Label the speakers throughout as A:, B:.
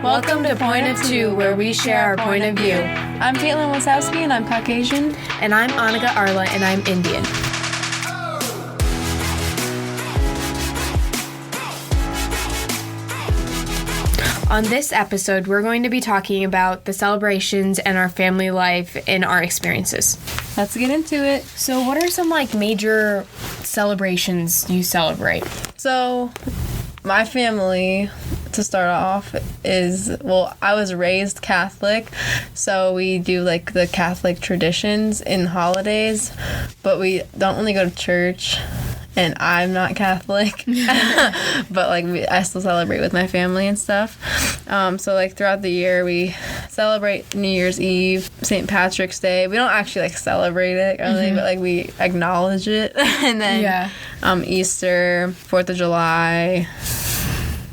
A: Welcome to Point of Two, where we share our point of view.
B: I'm Caitlin Wonsowski, and I'm Caucasian.
A: And I'm Anagha, Arla, and I'm Indian. On this episode, we're going to be talking about the celebrations and our family life and our experiences.
B: Let's get into it.
A: So what are some, major celebrations you celebrate?
B: So, my family, to start off, I was raised Catholic, so we do, the Catholic traditions in holidays, but we don't really go to church. And I'm not Catholic, but I still celebrate with my family and stuff. So throughout the year we celebrate New Year's Eve, St. Patrick's Day. We don't actually celebrate it really, but we acknowledge it. And then Easter, 4th of July,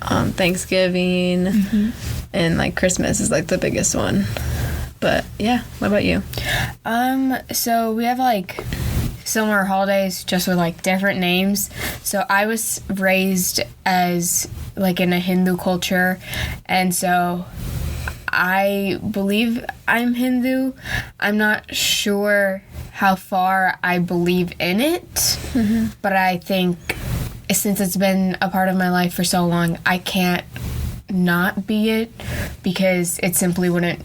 B: Thanksgiving, and Christmas is the biggest one. But yeah, what about you?
A: So we have similar holidays, just with different names. So I was raised as in a Hindu culture, and so I believe I'm Hindu. I'm not sure how far I believe in it, but I think since it's been a part of my life for so long, I can't not be it, because it simply wouldn't,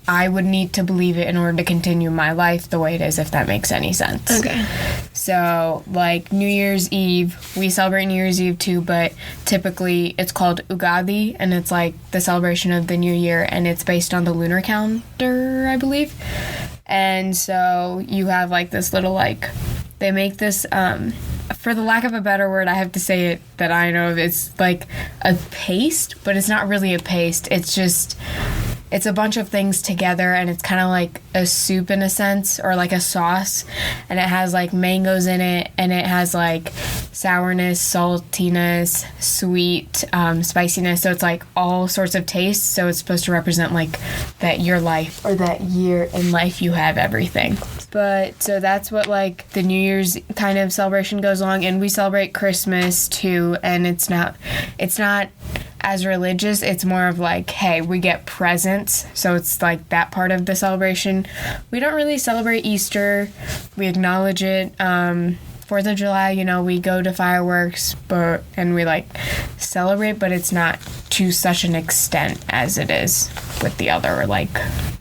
A: I would need to believe it in order to continue my life the way it is, if that makes any sense.
B: Okay.
A: So, New Year's Eve, we celebrate New Year's Eve too, but typically it's called Ugadi, and it's the celebration of the new year, and it's based on the lunar calendar, I believe. And so you have this little, they make this, for the lack of a better word, I have to say it that I know of. It's a paste, but it's not really a paste. It's just, it's a bunch of things together, and it's kind of like a soup in a sense, or a sauce. And it has mangoes in it, and it has sourness, saltiness, sweet, spiciness. So it's all sorts of tastes. So it's supposed to represent that your life, or that year in life you have everything. But so that's what the New Year's kind of celebration goes along, and we celebrate Christmas too, and it's not as religious. It's more of hey, we get presents, so it's that part of the celebration. We don't really celebrate Easter. We acknowledge it. 4th of July, we go to fireworks, and we celebrate, but it's not to such an extent as it is with the other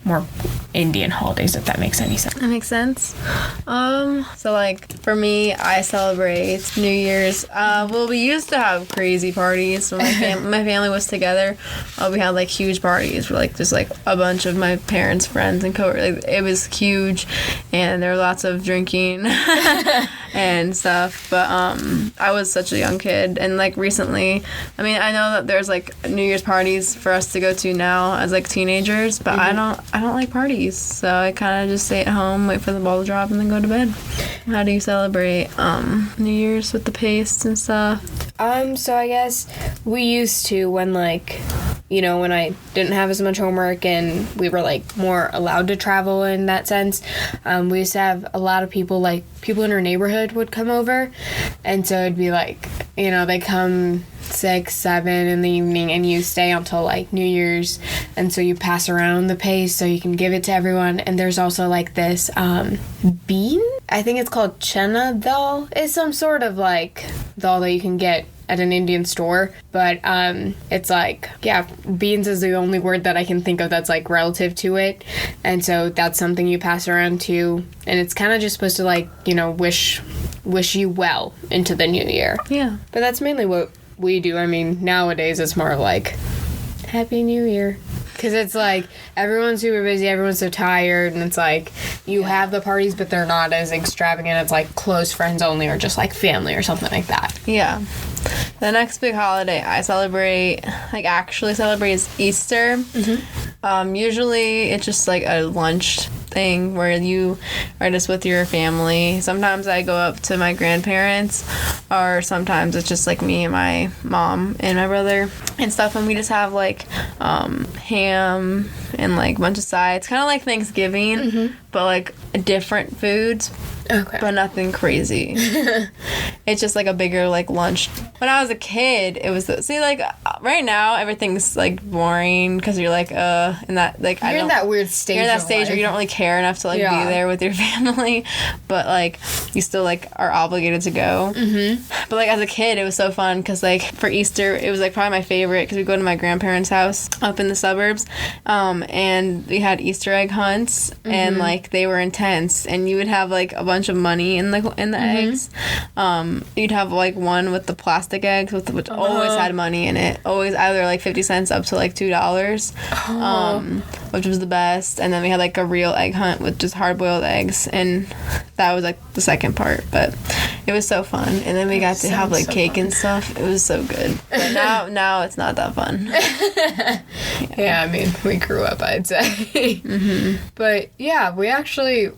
A: more Indian holidays, if that makes any sense.
B: That makes sense. So for me, I celebrate New Year's. We used to have crazy parties when my family was together. We had huge parties where just a bunch of my parents' friends and coworkers. It was huge, and there were lots of drinking and stuff. But I was such a young kid, and recently, I know that there's New Year's parties for us to go to now as teenagers, but I don't like parties, so I kind of just stay at home, wait for the ball to drop, and then go to bed. How do you celebrate New Year's with the paste and stuff?
A: So I guess we used to, when when I didn't have as much homework and we were more allowed to travel in that sense, we used to have a lot of people, people in our neighborhood would come over, and so it'd be they come 6, 7 in the evening, and you stay until New Year's, and so you pass around the paste so you can give it to everyone. And there's also this bean, I think it's called chana dal. It's some sort of dal that you can get at an Indian store, but it's beans is the only word that I can think of that's relative to it, and so that's something you pass around too, and it's kind of just supposed to wish you well into the new year.
B: Yeah, but
A: that's mainly what we do. Nowadays it's more Happy New Year, because it's everyone's super busy, everyone's so tired, and it's you have the parties, but they're not as extravagant. It's close friends only, or just family or something like that.
B: Yeah. The next big holiday I celebrate, actually celebrate, is Easter. Usually it's just a lunch thing where you are just with your family. Sometimes I go up to my grandparents, or sometimes it's just me and my mom and my brother and stuff, and we just have ham and a bunch of sides, kind of like Thanksgiving, but different foods.
A: Okay.
B: But nothing crazy. It's just like a bigger like lunch. When I was a kid, it was see like right now everything's like boring because you're like and that like
A: you're in that weird stage.
B: You're in that stage where you don't really care enough to like be there with your family, but like you still like are obligated to go. But like as a kid, it was so fun because like for Easter, it was like probably my favorite because we go to my grandparents' house up in the suburbs, and we had Easter egg hunts, and like they were intense, and you would have like a bunch of money in the eggs. You'd have like one with the plastic eggs which always had money in it, always either like 50 cents up to like $2, which was the best. And then we had like a real egg hunt with just hard-boiled eggs, and that was like the second part, but it was so fun. And then we got to have like cake and stuff. It was so good. But now it's not that fun.
A: Yeah, I mean, we grew up, I'd say. But yeah, we actually,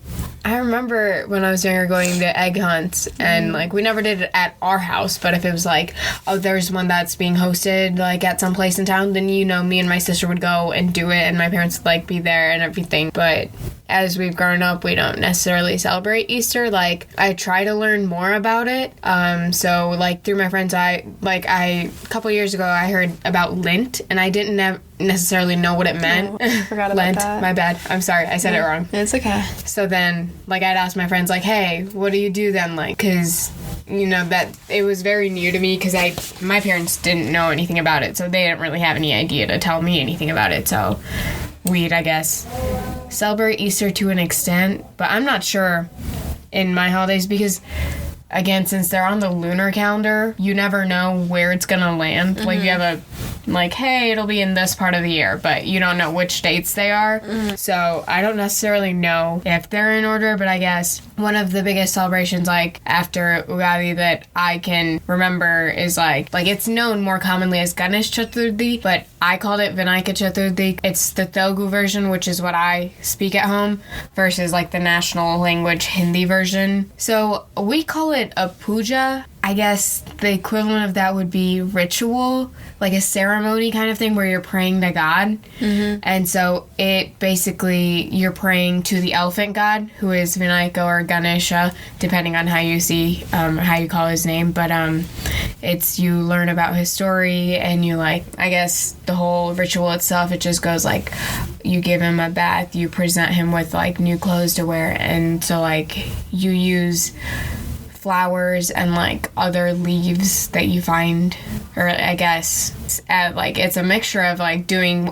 A: I remember when I was younger going to egg hunts, and like we never did it at our house, but if it was like, oh, there's one that's being hosted like at some place in town, then me and my sister would go and do it, and my parents would like be there and everything. But as we've grown up, we don't necessarily celebrate Easter. Like, I try to learn more about it. So like through my friends, a couple years ago I heard about Lent, and I didn't necessarily know what it meant.
B: I forgot about
A: Lent,
B: that.
A: my bad. I'm sorry, I said it wrong.
B: It's okay.
A: So then, like, I'd ask my friends, like, hey, what do you do then? Like, because, you know, that it was very new to me because my parents didn't know anything about it, so they didn't really have any idea to tell me anything about it. So we'd, I guess, celebrate Easter to an extent, but I'm not sure in my holidays because, again, since they're on the lunar calendar, you never know where it's gonna land. Like, you have hey, it'll be in this part of the year, but you don't know which dates they are. So I don't necessarily know if they're in order, but I guess one of the biggest celebrations, like, after Ugadi that I can remember is, like it's known more commonly as Ganesh Chaturthi, but I called it Vinayaka Chaturthi. It's the Telugu version, which is what I speak at home, versus, like, the national language Hindi version. So we call it a puja. I guess the equivalent of that would be ritual, like a ceremony kind of thing where you're praying to God. And so it basically, you're praying to the elephant god, who is Vinayaka or Ganesha, depending on how you how you call his name. But it's, you learn about his story, and you, like, I guess the whole ritual itself, it just goes like, you give him a bath, you present him with, like, new clothes to wear, and so, like, you use flowers and, like, other leaves that you find, or I guess it's a mixture of, like, doing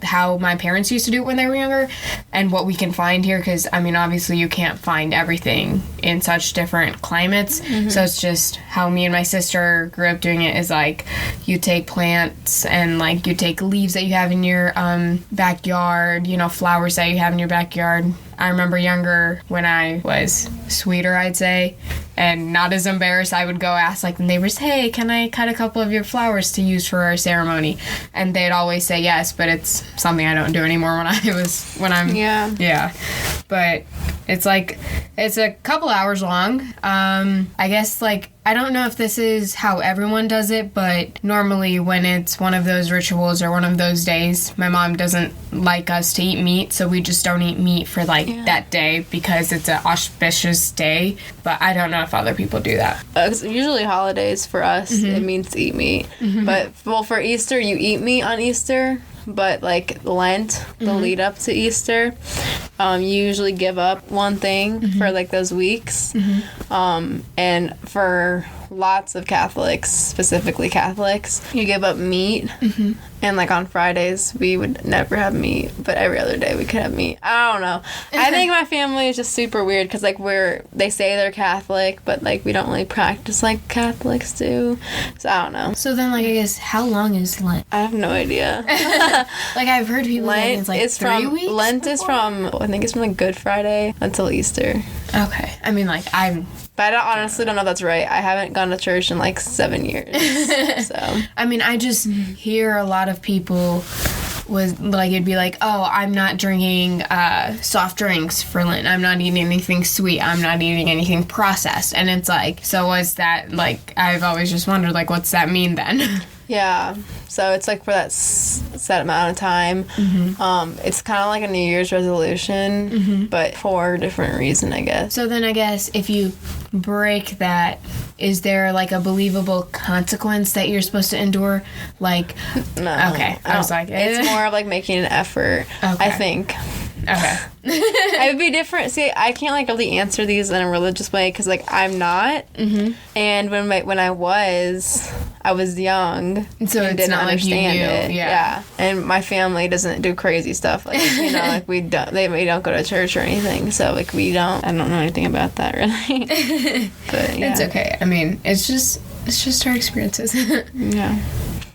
A: how my parents used to do it when they were younger and what we can find here, because I mean, obviously you can't find everything in such different climates. So it's just how me and my sister grew up doing it, is like, you take plants and, like, you take leaves that you have in your backyard, you know, flowers that you have in your backyard. I remember younger, when I was sweeter, I'd say, and not as embarrassed, I would go ask, like, the neighbors, hey, can I cut a couple of your flowers to use for our ceremony? And they'd always say yes, but it's something I don't do anymore Yeah. But it's like, it's a couple hours long. I guess, like, I don't know if this is how everyone does it, but normally when it's one of those rituals or one of those days, my mom doesn't like us to eat meat, so we just don't eat meat for, like, that day because it's an auspicious day. But I don't know if other people do that.
B: Usually holidays for us, it means to eat meat. But, well, for Easter, you eat meat on Easter. But, like, Lent, the lead up to Easter, you usually give up one thing for, like, those weeks. And for lots of Catholics, specifically Catholics, you give up meat. And, like, on Fridays, we would never have meat, but every other day we could have meat. I don't know. I think my family is just super weird because, like, they say they're Catholic, but, like, we don't really practice like Catholics do. So, I don't know.
A: So then, like, I guess, how long is Lent?
B: I have no idea.
A: Like, I've heard people
B: Lent
A: say it's, like, 3 weeks?
B: Lent is from, I think it's from, like, Good Friday until Easter.
A: Okay. I mean, like,
B: But I honestly don't know if that's right. I haven't gone to church in, like, 7 years. So.
A: I mean, I just hear a lot of people it'd be like, oh, I'm not drinking soft drinks for Lent. I'm not eating anything sweet. I'm not eating anything processed. And it's like, so what's that, like, I've always just wondered, like, what's that mean then?
B: Yeah. So it's, like, for that set amount of time. It's kind of like a New Year's resolution, but for a different reason, I guess.
A: So then I guess if you break that is there like a believable consequence that you're supposed to endure? Like,
B: no.
A: Okay. I was like,
B: it's more of like making an effort, I think.
A: Okay.
B: It would be different. See, I can't like really answer these in a religious way because like I'm not.
A: Mm-hmm.
B: And when I was young,
A: so
B: and
A: it's
B: didn't
A: not
B: understand
A: like you knew.
B: it.
A: Yeah.
B: And my family doesn't do crazy stuff like like we don't go to church or anything. So like I don't know anything about that really. But yeah,
A: it's okay. I mean, it's just our experiences.
B: Yeah.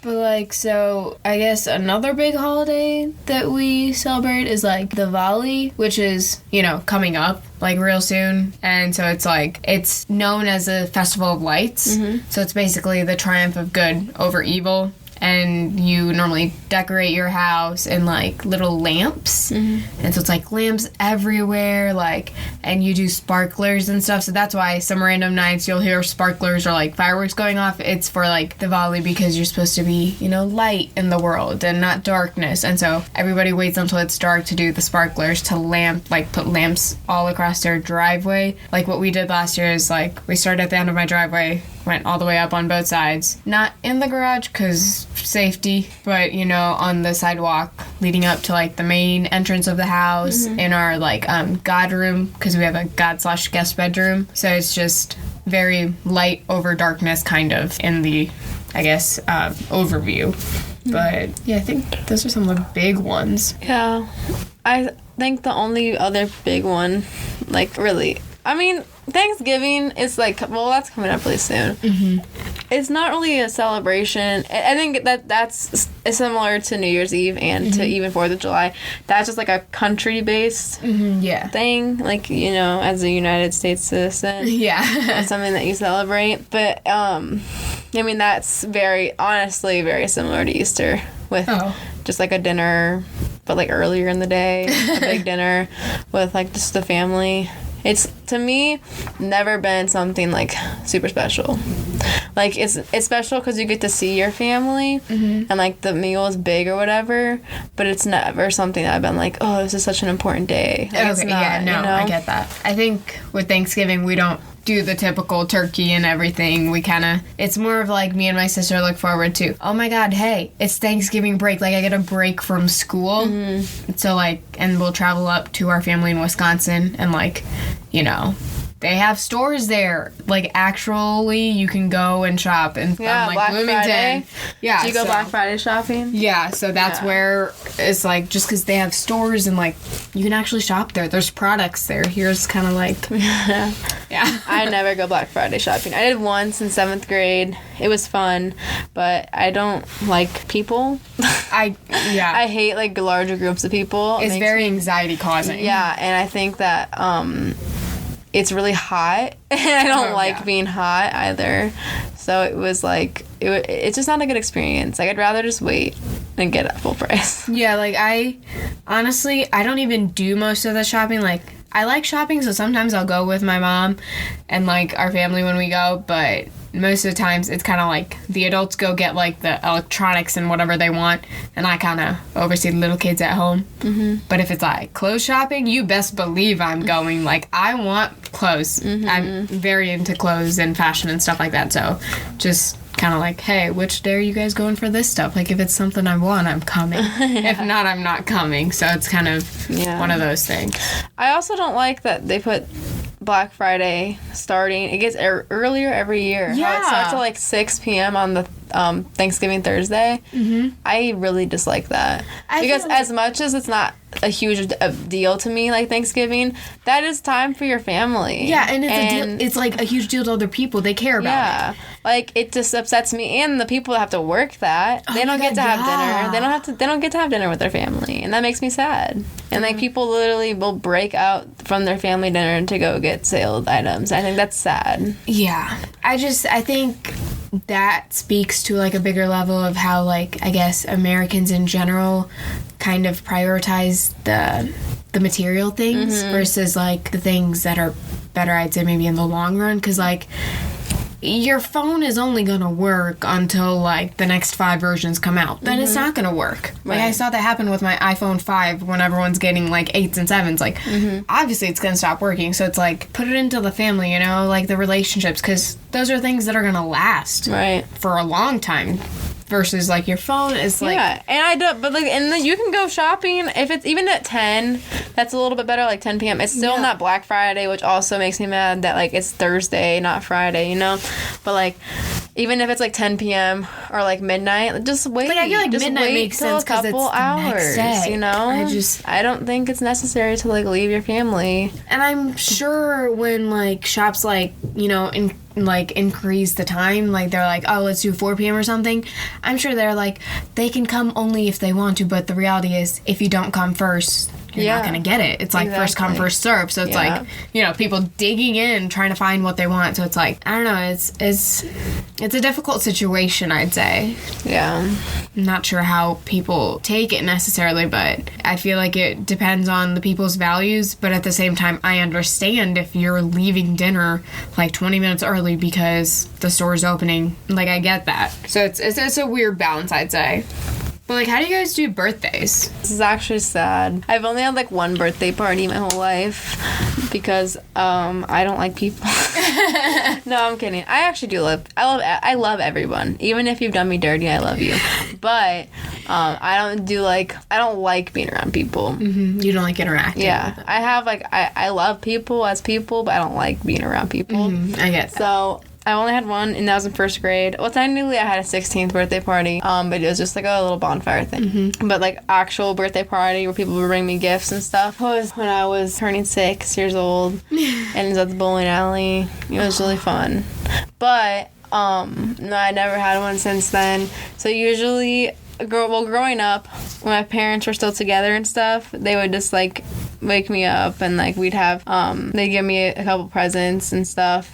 A: But, like, so, I guess another big holiday that we celebrate is, like, Diwali, which is, coming up, like, real soon. And so it's, like, it's known as a festival of lights. Mm-hmm. So it's basically the triumph of good over evil. And you normally decorate your house in, like, little lamps. Mm-hmm. And so it's, like, lamps everywhere, like, and you do sparklers and stuff. So that's why some random nights you'll hear sparklers or, like, fireworks going off. It's for, like, Diwali because you're supposed to be, light in the world and not darkness. And so everybody waits until it's dark to do the sparklers to put lamps all across their driveway. Like, what we did last year is, like, we started at the end of my driveway, went all the way up on both sides. Not in the garage because safety, but on the sidewalk leading up to like the main entrance of the house, in our like god room, because we have a god/guest bedroom. So it's just very light over darkness kind of in the, I guess, overview. But yeah, I think those are some of the big ones.
B: Yeah. I think the only other big one, like really, I mean, Thanksgiving is like, well, that's coming up really soon. Mm-hmm. It's not really a celebration. I think that's similar to New Year's Eve and to even 4th of July. That's just like a country-based thing, like, as a United States citizen.
A: Yeah.
B: That's something that you celebrate. But, I mean, that's honestly very similar to Easter with just like a dinner, but like earlier in the day, a big dinner with like just the family. It's, to me, never been something, like, super special. Like, it's special because you get to see your family, and, like, the meal is big or whatever, but it's never something that I've been like, oh, this is such an important day. Like, it's not,
A: I get that. I think with Thanksgiving, we don't do the typical turkey and everything. It's more of like me and my sister look forward to, oh my god, hey, it's Thanksgiving break, like I get a break from school. So like, and we'll travel up to our family in Wisconsin and like, they have stores there. Like, actually, you can go and shop in like
B: Black
A: Bloomington.
B: Friday.
A: Yeah.
B: Do you go Black Friday shopping?
A: Yeah, so that's where it's like, just because they have stores and like, you can actually shop there. There's products there. Here's kind of like, yeah.
B: I never go Black Friday shopping. I did once in 7th grade. It was fun, but I don't like people. I hate like larger groups of people.
A: It's very anxiety causing.
B: Yeah, and I think that it's really hot, and I don't like being hot either. So it was like, it's just not a good experience. Like, I'd rather just wait and get it full price.
A: Yeah, like, I don't even do most of the shopping. Like, I like shopping, so sometimes I'll go with my mom and, like, our family when we go, but most of the times it's kind of like the adults go get, like, the electronics and whatever they want, and I kind of oversee the little kids at home. Mm-hmm. But if it's, like, clothes shopping, you best believe I'm going. Like, I want clothes. Mm-hmm. I'm very into clothes and fashion and stuff like that, so just kind of like, hey, which day are you guys going for this stuff? Like, if it's something I want, I'm coming. If not, I'm not coming. So it's kind of one of those things.
B: I also don't like that they put Black Friday starting. It gets earlier every year.
A: Yeah.
B: How it starts at like 6 p.m. on the Thanksgiving Thursday. Mm-hmm. I really dislike that. Because as much as it's not a huge deal to me, like Thanksgiving, that is time for your family.
A: Yeah, and it's like a huge deal to other people. They care about it.
B: Like, it just upsets me, and the people that have to work that, they don't get to have dinner. They don't get to have dinner with their family, and that makes me sad. And like, people literally will break out from their family dinner to go get sale items. I think that's sad.
A: Yeah. I think that speaks to like a bigger level of how, like, I guess Americans in general kind of prioritize the material things versus like the things that are better, I'd say, maybe in the long run. Because like, your phone is only gonna work until like the next 5 versions come out. Then it's not gonna work. Right. Like I saw that happen with my iPhone 5 when everyone's getting like 8s and 7s. Like obviously it's gonna stop working. So it's like put it into the family, you know, like the relationships, because those are things that are gonna last for a long time. Versus like your phone is like
B: and I do, but like, and then you can go shopping if it's even at 10. That's a little bit better, like 10 p.m. It's still not Black Friday, which also makes me mad that like it's Thursday, not Friday, you know. But like, even if it's like 10 p.m. or like midnight, just wait.
A: But I feel like
B: just
A: midnight makes sense because it's the next day.
B: You know. I don't think it's necessary to like leave your family.
A: And I'm sure when like shops like, you know, increase the time, like they're like, oh, let's do 4 p.m. or something. I'm sure they're like, they can come only if they want to, but the reality is if you don't come first, you're not going to get it. It's like first come, first serve. So it's like, you know, people digging in, trying to find what they want. So it's like, I don't know, it's a difficult situation, I'd say.
B: Yeah.
A: I'm not sure how people take it necessarily, but I feel like it depends on the people's values. But at the same time, I understand if you're leaving dinner like 20 minutes early because the store's opening. Like, I get that. So it's a weird balance, I'd say. But, like, how do you guys do birthdays?
B: This is actually sad. I've only had, like, one birthday party my whole life because I don't like people. No, I'm kidding. I actually do I love everyone. Even if you've done me dirty, I love you. But I don't like being around people.
A: Mm-hmm. You don't like interacting.
B: Yeah. I have, like, I love people as people, but I don't like being around people.
A: Mm-hmm. I get that.
B: So I only had one, and that was in first grade. Well, technically, I had a 16th birthday party, but it was just like a little bonfire thing. Mm-hmm. But like actual birthday party where people would bring me gifts and stuff was when I was turning 6 years old, and it was at the bowling alley. It was really fun, but no, I never had one since then. So usually, growing up, when my parents were still together and stuff, they would just like wake me up, and like we'd have they give me a couple presents and stuff,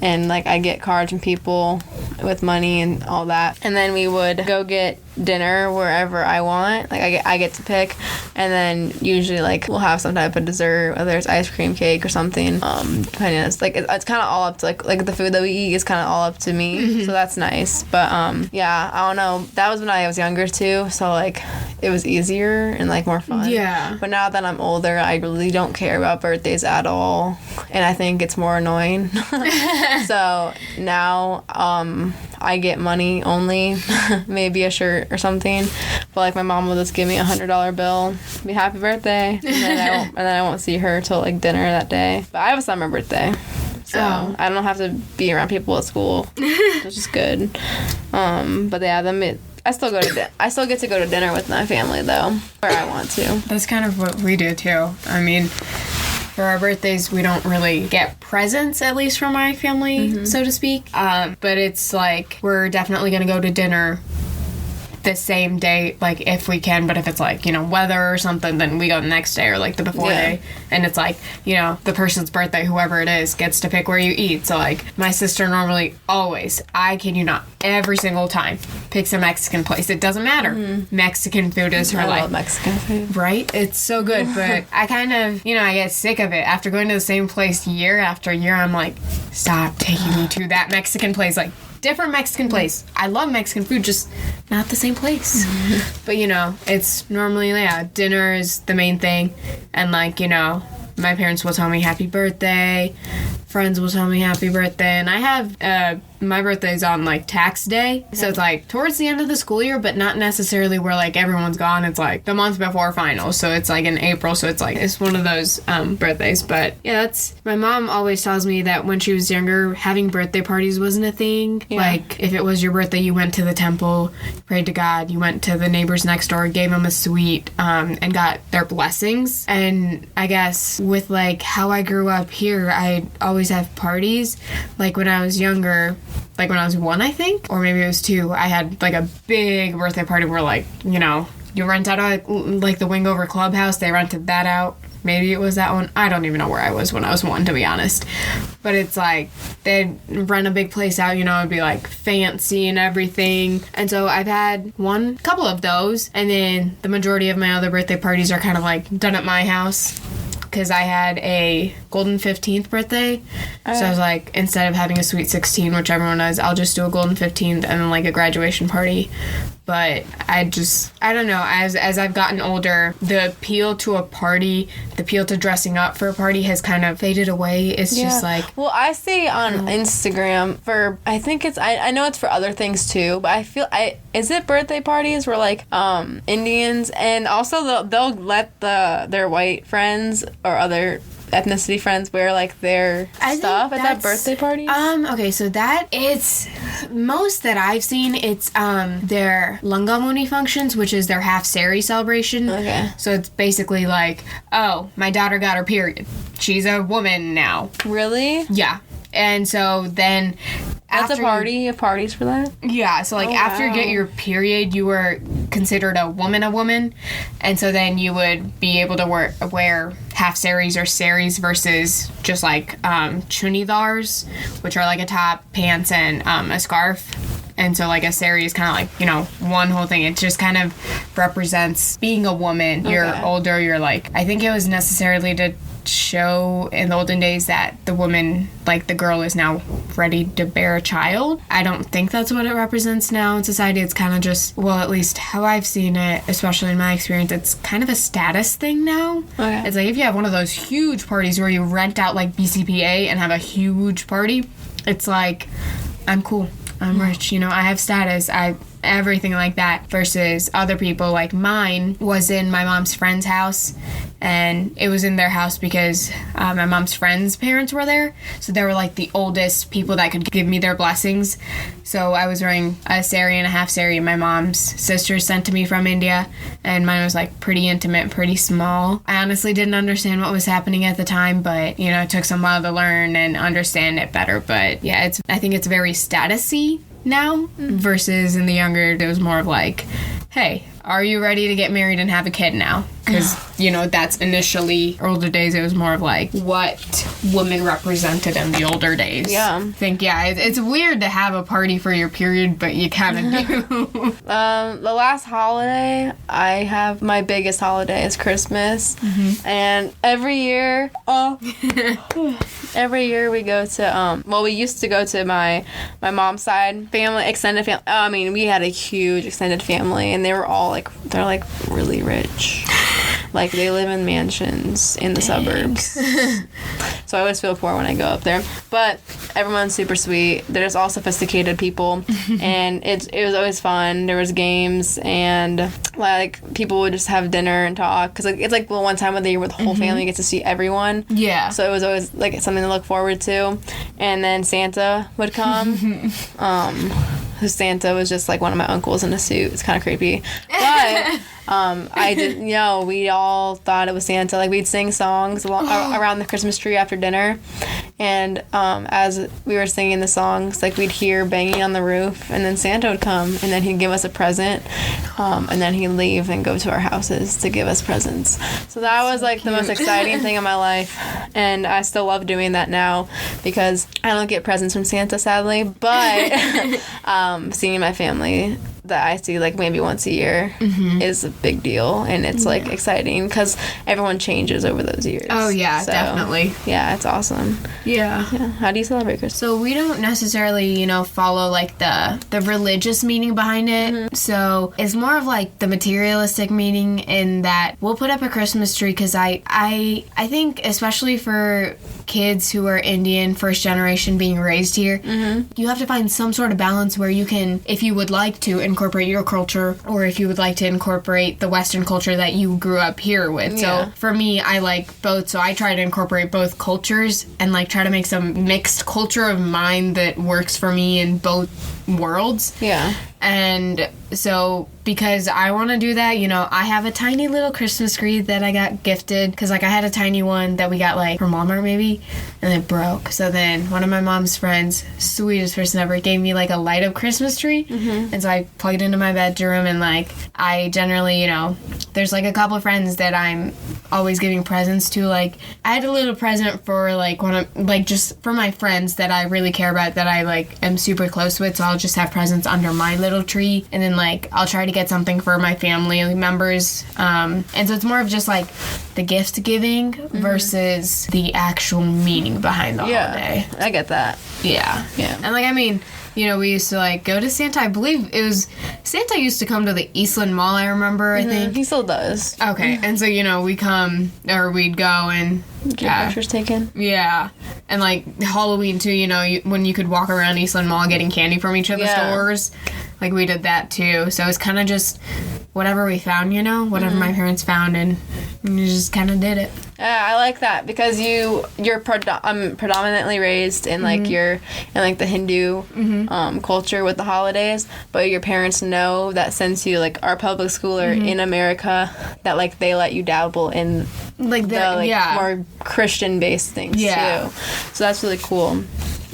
B: and like I get cards from people with money and all that, and then we would go get dinner wherever I want. Like I get to pick, and then usually like we'll have some type of dessert, whether it's ice cream, cake, or something. Depending on, it's like it's kind of all up to like the food that we eat is kind of all up to me, so that's nice. But yeah, I don't know. That was when I was younger too, so like it was easier and like more fun.
A: Yeah.
B: But now that I'm older, I really don't care about birthdays at all, and I think it's more annoying. So now I get money only, maybe a shirt or something, but like my mom will just give me $100 bill, be happy birthday, and then I won't see her till like dinner that day. But I have a summer birthday, so I don't have to be around people at school, which is good. But yeah, I still get to go to dinner with my family though, where I want to.
A: That's kind of what we do too. I mean, for our birthdays, we don't really get presents, at least from my family, so to speak. But it's like, we're definitely going to go to dinner the same day, like, if we can. But if it's like, you know, weather or something, then we go the next day or like the before day. And it's like, you know, the person's birthday, whoever it is, gets to pick where you eat. So like, my sister normally always, I kid you not, every single time picks a Mexican place. It doesn't matter. Mexican food is her life.
B: I love Mexican food.
A: Right? It's so good. But I kind of, you know, I get sick of it. After going to the same place year after year, I'm like, stop taking me to that Mexican place. Like, different Mexican place. I love Mexican food, just not the same place. But, you know, it's normally, dinner is the main thing. And, like, you know, my parents will tell me happy birthday. Friends will tell me happy birthday. And I have, my birthday's on, like, tax day. So it's, like, towards the end of the school year, but not necessarily where, like, everyone's gone. It's, like, the month before finals. So it's, like, in April. So it's, like, it's one of those birthdays. But, yeah, my mom always tells me that when she was younger, having birthday parties wasn't a thing. Yeah. Like, if it was your birthday, you went to the temple, prayed to God, you went to the neighbors next door, gave them a sweet, and got their blessings. And I guess with, like, how I grew up here, I always have parties. Like, when I was younger, like when I was 1, I think, or maybe it was 2, I had like a big birthday party where, like, you know, you rent out like the Wingover Clubhouse. They rented that out. Maybe it was that one. I don't even know where I was when I was 1, to be honest. But it's like, they'd rent a big place out, you know, it'd be like fancy and everything. And so I've had couple of those. And then the majority of my other birthday parties are kind of like done at my house. Because I had a golden 15th birthday. So I was like, instead of having a sweet 16, which everyone does, I'll just do a golden 15th and then like a graduation party. But I don't know, as I've gotten older, the appeal to a party, the appeal to dressing up for a party has kind of faded away. It's just like...
B: Well, I see on Instagram for, I think it's, I know it's for other things too, but I feel, is it birthday parties where like, Indians, and also they'll let their white friends or other ethnicity friends wear like their stuff at that birthday party?
A: Okay, so that it's most that I've seen, it's their Langamuni functions, which is their half sari celebration. Okay. So it's basically like, oh, my daughter got her period. She's a woman now.
B: Really?
A: Yeah. And so then
B: that's a party of parties for that?
A: Yeah, so like after you get your period, you were considered a woman. And so then you would be able to wear half saris or saris versus just like chunidars, which are like a top, pants, and a scarf. And so like a sari is kind of like, you know, one whole thing. It just kind of represents being a woman. You're older, you're like, I think it was necessarily to show in the olden days that the woman, like the girl, is now ready to bear a child. I don't think that's what it represents now in society. It's kind of just, well, at least how I've seen it, especially in my experience, it's kind of a status thing now. Okay. It's like if you have one of those huge parties where you rent out like BCPA and have a huge party, it's like, I'm cool, I'm rich, you know, I have status, everything like that, versus other people. Like mine was in my mom's friend's house, and it was in their house because my mom's friend's parents were there, so they were like the oldest people that could give me their blessings. So I was wearing a sari and a half sari, and my mom's sister sent to me from India, and mine was like pretty intimate, pretty small. I honestly didn't understand what was happening at the time, but you know, it took some while to learn and understand it better. But yeah, I think it's very status-y now, versus in the younger, it was more of like, hey, are you ready to get married and have a kid now? Because, you know, that's initially, older days, it was more of like what women represented in the older days. Yeah. I think, it's weird to have a party for your period, but you kind of do.
B: The last holiday, my biggest holiday is Christmas. Mm-hmm. And every year we go to, we used to go to my mom's side family, extended family. I mean, we had a huge extended family, and they were all they're really rich. Like, they live in mansions in the suburbs. So I always feel poor when I go up there. But everyone's super sweet. They're just all sophisticated people. And it was always fun. There was games, and like people would just have dinner and talk. Because it's like the one time of the year where the whole family gets to see everyone. Yeah. So it was always like something to look forward to. And then Santa would come. Santa was just like one of my uncles in a suit. It's kind of creepy. But I didn't know. We all thought it was Santa. Like, we'd sing songs around the Christmas tree after dinner. And as we were singing the songs, like, we'd hear banging on the roof. And then Santa would come, and then he'd give us a present. And then he'd leave and go to our houses to give us presents. So that was, like, the most exciting thing in my life. And I still love doing that now because I don't get presents from Santa, sadly. But seeing my family that I see like maybe once a year is a big deal, and it's like exciting because everyone changes over those years.
A: Oh yeah, so, definitely.
B: Yeah, it's awesome. Yeah. How do you celebrate Christmas?
A: So we don't necessarily, follow like the religious meaning behind it. So it's more of like the materialistic meaning in that we'll put up a Christmas tree because I think especially for kids who are Indian, first generation being raised here, you have to find some sort of balance where you can, if you would like to incorporate your culture, or if you would like to incorporate the Western culture that you grew up here with. Yeah. So for me, I like both, so I try to incorporate both cultures and like try to make some mixed culture of mine that works for me in both worlds. Yeah. And so because I want to do that, I have a tiny little Christmas tree that I got gifted because like I had a tiny one that we got like from Walmart maybe, and it broke. So then one of my mom's friends, sweetest person ever, gave me like a light up Christmas tree. And so I plugged it into my bedroom, and like I generally, there's like a couple of friends that I'm always giving presents to. Like, I had a little present for like one of, like, just for my friends that I really care about, that I like am super close with, so I'll just have presents under my little tree, and then like I'll try to get something for my family members, and so it's more of just like the gift giving versus the actual meaning behind the holiday.
B: I get that.
A: Yeah. And like, I mean, you know, we used to like go to Santa. I believe it was Santa used to come to the Eastland Mall, I remember. I think
B: he still does.
A: Okay. And so, you know, we'd go and
B: get pictures taken.
A: Yeah. And like Halloween too, you know, when you could walk around Eastland Mall getting candy from each of the stores. Like, we did that too. So it's kind of just whatever we found, you know, whatever my parents found, and you just kind of did it.
B: Yeah, I like that, because you're predominantly raised in like the Hindu culture with the holidays, but your parents know that since you like are public school or in America, that like they let you dabble in
A: like the
B: more Christian based things too. So that's really cool.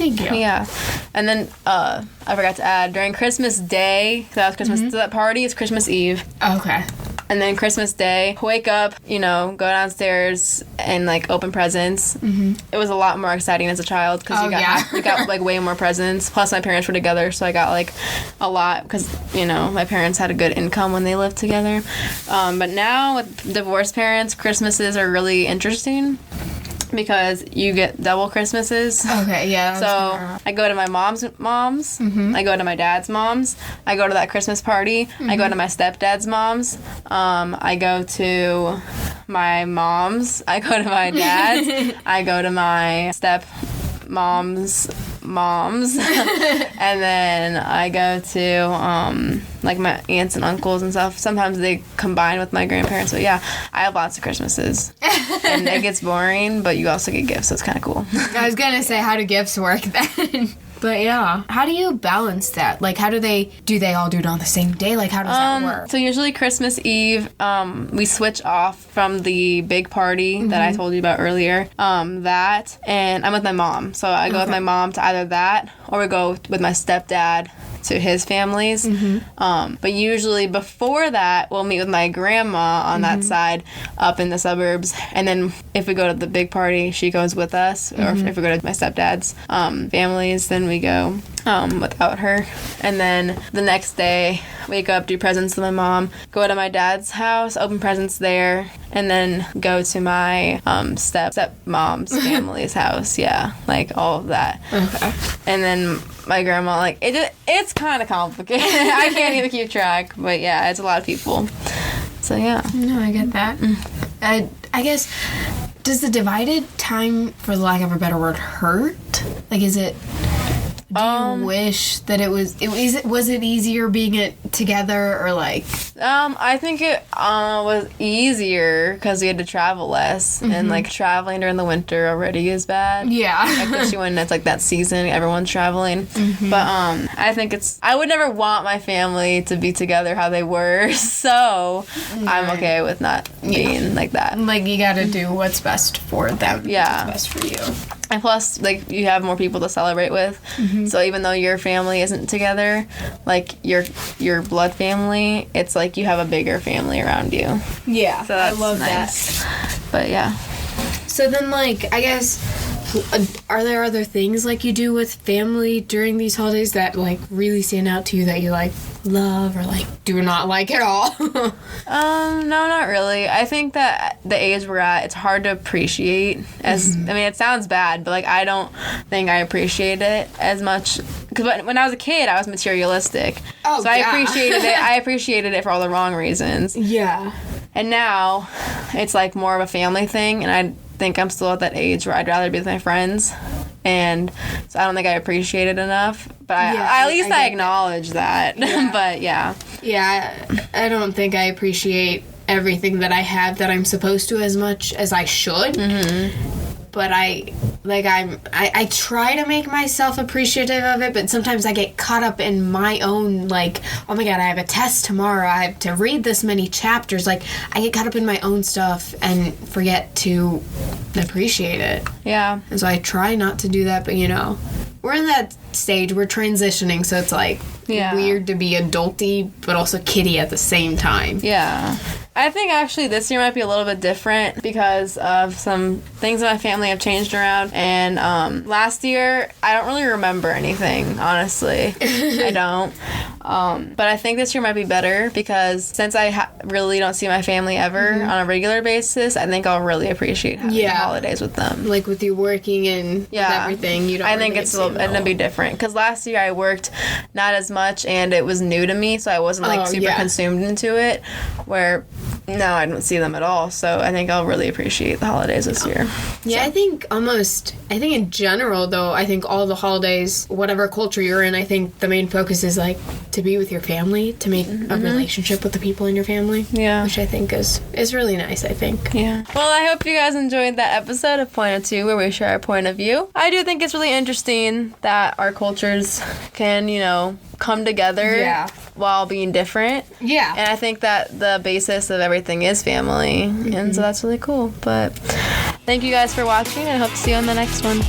A: Thank you.
B: Yeah. And then I forgot to add, during Christmas Day, that was Christmas, so that party is Christmas Eve.
A: Okay.
B: And then Christmas Day, wake up, you know, go downstairs and like open presents. It was a lot more exciting as a child, because we got like way more presents. Plus my parents were together, so I got like a lot, because, you know, my parents had a good income when they lived together. But now with divorced parents, Christmases are really interesting, because you get double Christmases.
A: Okay, yeah.
B: So I go to my mom's moms. I go to my dad's moms. I go to that Christmas party. I go to my stepdad's moms. I go to my mom's. I go to my dad's. I go to my stepmom's moms. And then I go to like my aunts and uncles and stuff. Sometimes they combine with my grandparents, but yeah, I have lots of Christmases. And it gets boring, but you also get gifts, so it's kind of cool.
A: I was gonna say, how do gifts work then? But yeah, how do you balance that? Like, how do they all do it on the same day? Like, how does that work?
B: So usually Christmas Eve, we switch off from the big party that I told you about earlier. That, and I'm with my mom. So I go with my mom to either that, or we go with my stepdad to his families. But usually before that, we'll meet with my grandma on that side up in the suburbs. And then if we go to the big party, she goes with us. Or if we go to my stepdad's families, then we go without her. And then the next day, wake up, do presents with my mom, go to my dad's house, open presents there, and then go to my stepmom's family's house. Yeah, like all of that.
A: Okay.
B: And then my grandma, like, it's kind of complicated. I can't even keep track, but yeah, it's a lot of people. So yeah.
A: No, I get that. I guess, does the divided time, for the lack of a better word, hurt? Like, is it... Do you wish that it was it easier being it together, or like?
B: I think it was easier because we had to travel less, and like traveling during the winter already is bad.
A: Yeah.
B: Especially when it's like that season, everyone's traveling. But I think I would never want my family to be together how they were, so I'm okay with not being like that.
A: Like, you gotta do what's best for them.
B: Yeah.
A: What's best for you.
B: And plus, like, you have more people to celebrate with. So even though your family isn't together, like, your blood family, it's like you have a bigger family around you.
A: Yeah.
B: So that's
A: I love
B: nice.
A: that.
B: But, yeah.
A: So then, like, I guess, are there other things, like, you do with family during these holidays that, like, really stand out to you that you, like, love or, like, do not like at all?
B: No, not really. I think that the age we're at, it's hard to appreciate I mean, it sounds bad, but, like, I don't think I appreciate it as much. Because when I was a kid, I was materialistic.
A: Oh,
B: so I appreciated it. I appreciated it for all the wrong reasons.
A: Yeah.
B: And now, it's, like, more of a family thing, and I think I'm still at that age where I'd rather be with my friends, and so I don't think I appreciate it enough, but at least I acknowledge that.
A: Yeah.
B: But yeah
A: I don't think I appreciate everything that I have that I'm supposed to as much as I should. But I try to make myself appreciative of it, but sometimes I get caught up in my own, like, oh my god, I have a test tomorrow, I have to read this many chapters. Like, I get caught up in my own stuff and forget to appreciate it.
B: Yeah.
A: And so I try not to do that, but, you know, we're in that
C: stage. We're transitioning, so it's like weird to be adulty but also kiddie at the same time.
B: Yeah. I think actually this year might be a little bit different because of some things in my family have changed around. And last year, I don't really remember anything, honestly. I don't. But I think this year might be better because since I really don't see my family ever on a regular basis, I think I'll really appreciate having the holidays with them.
C: Like with you working and with everything, you don't.
B: I think it's gonna be different because last year I worked not as much and it was new to me, so I wasn't like super consumed into it. Where now I don't see them at all, so I think I'll really appreciate the holidays this year.
C: Yeah, I think in general though, I think all the holidays, whatever culture you're in, I think the main focus is like to be with your family, to make a relationship with the people in your family.
B: Yeah.
C: Which I think is really nice, I think.
B: Yeah. Well, I hope you guys enjoyed that episode of Point of Two where we share our point of view. I do think it's really interesting that our cultures can, come together while being different.
C: Yeah.
B: And I think that the basis of everything is family. And so that's really cool. But thank you guys for watching, and I hope to see you on the next one.